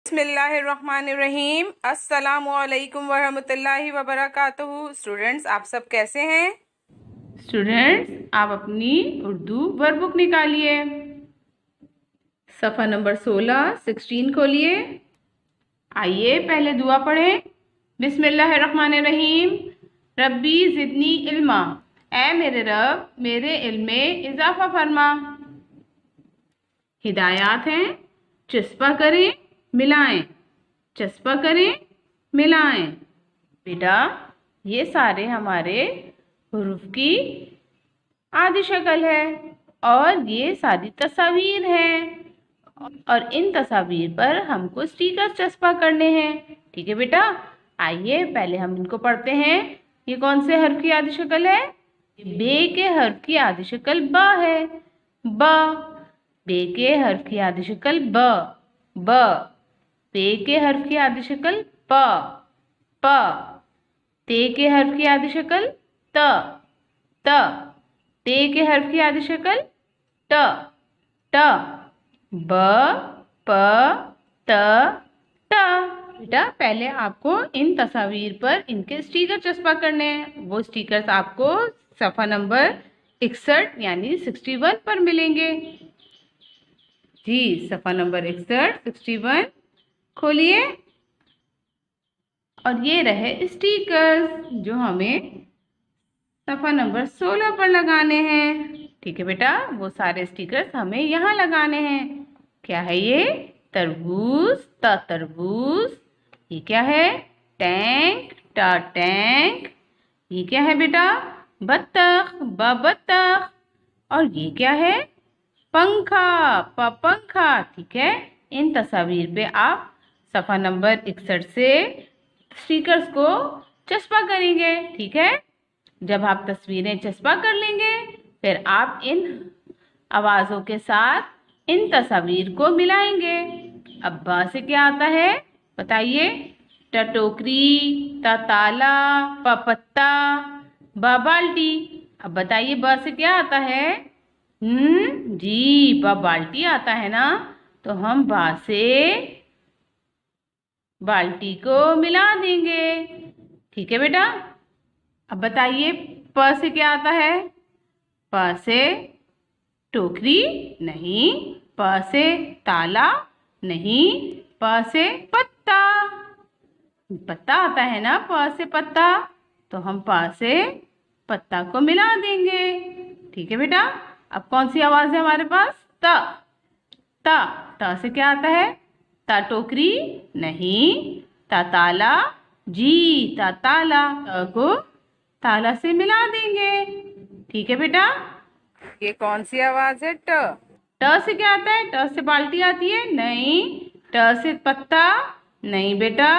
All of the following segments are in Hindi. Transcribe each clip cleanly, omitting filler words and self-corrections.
बिस्मिल्लाहिर्रहमानिर्रहीम। अस्सलामुअलैकुम वरहमतुल्लाहि वबरकातुहू। स्टूडेंट्स, आप सब कैसे हैं? स्टूडेंट्स, आप अपनी उर्दू वर्कबुक निकालिए। सफ़ा नंबर 16 खोलिए। आइए पहले दुआ पढ़ें। बिस्मिल्लाहिर्रहमानिर्रहीम। रब्बी ज़िदनी इल्मा, ऐ मेरे रब मेरे इल्म में इजाफा फरमा। हिदायत हैं, चस्पा करें मिलाएं, चस्पा करें मिलाएं। बेटा, ये सारे हमारे हुरूफ की आदि शक्ल है और ये सारी तस्वीर है और इन तस्वीर पर हमको स्टिकर चस्पा करने हैं। ठीक है बेटा, आइए पहले हम इनको पढ़ते हैं। ये कौन से हर्फ की आदि शक्ल है? बे के हर्फ की आदि शक्ल ब है। ब। बे के हर्फ की आदि शक्ल ब। ब। पे के हर्फ की आदि शक्ल प। प। ते के हर्फ की आदि शक्ल त। त। ते के हर्फ की आदि शक्ल ट। ट। ब प त ट। बेटा, पहले आपको इन तस्वीर पर इनके स्टिकर चस्पा करने हैं। वो स्टिकर्स आपको सफ़ा नंबर 61 यानी 61 पर मिलेंगे। जी, सफ़ा नंबर 61 61 खोलिए और ये रहे स्टिकर्स जो हमें सफ़ा नंबर 16 पर लगाने हैं। ठीक है बेटा, वो सारे स्टिकर्स हमें यहाँ लगाने हैं। क्या है ये? तरबूज त तरबूज। ये क्या है? टैंक ट टैंक। ये क्या है बेटा? बत्तख ब बत्तख। और ये क्या है? पंखा प पंखा। ठीक है, इन तस्वीर पे आप सफ़ा नंबर 61 से स्टिकर्स को चस्पा करेंगे। ठीक है, जब आप तस्वीरें चस्पा कर लेंगे फिर आप इन आवाज़ों के साथ इन तस्वीर को मिलाएंगे। अब ब से क्या आता है बताइए? ट टोकरी त ताला प पत्ता ब बाल्टी। अब बताइए ब से क्या आता है? जी, ब बाल्टी आता है ना। तो हम बा से बाल्टी को मिला देंगे। ठीक है बेटा, अब बताइए प से क्या आता है? प से टोकरी नहीं, प से ताला नहीं, प से पत्ता। पत्ता आता है ना, प से पत्ता। तो हम प से पत्ता को मिला देंगे। ठीक है बेटा, अब कौन सी आवाज़ है हमारे पास? त। त। त से क्या आता है? त टोकरी नहीं, त ताला जी, त ताला। त को ताला से मिला देंगे। ठीक है बेटा, ये कौन सी आवाज है? ट। ट से क्या आता है? ट से बाल्टी आती है? नहीं। ट से पत्ता? नहीं बेटा।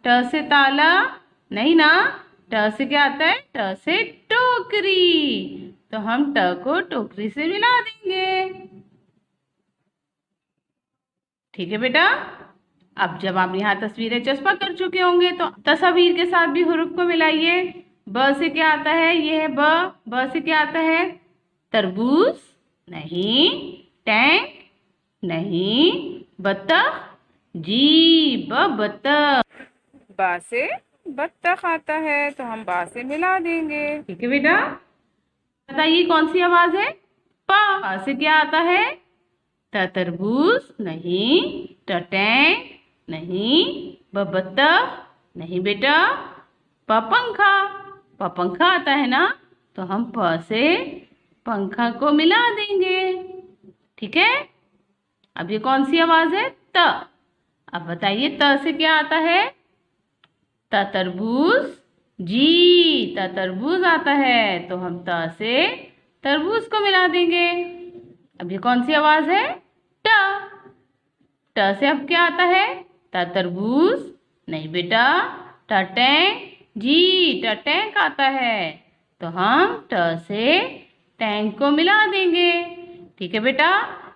ट से ताला? नहीं ना। ट से क्या आता है? ट से टोकरी। तो हम ट को टोकरी से मिला देंगे। ठीक है बेटा, अब जब आप यहाँ तस्वीरें चस्पा कर चुके होंगे तो तस्वीर के साथ भी हुरूफ को मिलाइए। ब से क्या आता है? ये है ब। ब से क्या आता है? तरबूज नहीं, टैंक नहीं, बत्तख जी, ब बत्तख। बा से बत्तख आता है तो हम बा से मिला देंगे। ठीक है बेटा, बताइए कौन सी आवाज है? पा से क्या आता है? त तरबूज नहीं, ट टैंक नहीं, ब बत्तख नहीं बेटा, प पंखा। प पंखा आता है ना, तो हम प से पंखा को मिला देंगे। ठीक है, अब ये कौन सी आवाज है? त। अब बताइए त से क्या आता है? त तरबूज जी, त तरबूज आता है तो हम त से तरबूज को मिला देंगे। अब ये कौन सी आवाज है? ट। ट से अब क्या आता है? त तरबूज नहीं बेटा, ट टैंक जी, ट टैंक आता है तो हम ट से टैंक को मिला देंगे। ठीक है बेटा,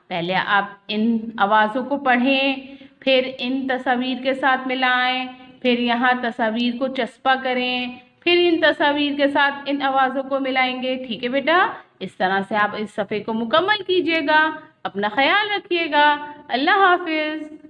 पहले आप इन आवाज़ों को पढ़ें, फिर इन तस्वीर के साथ मिलाएं, फिर यहाँ तस्वीर को चस्पा करें, फिर इन तस्वीर के साथ इन आवाज़ों को मिलाएंगे। ठीक है बेटा, इस तरह से आप इस सफ़े को मुकम्मल कीजिएगा। अपना ख्याल रखिएगा। अल्लाह हाफिज़।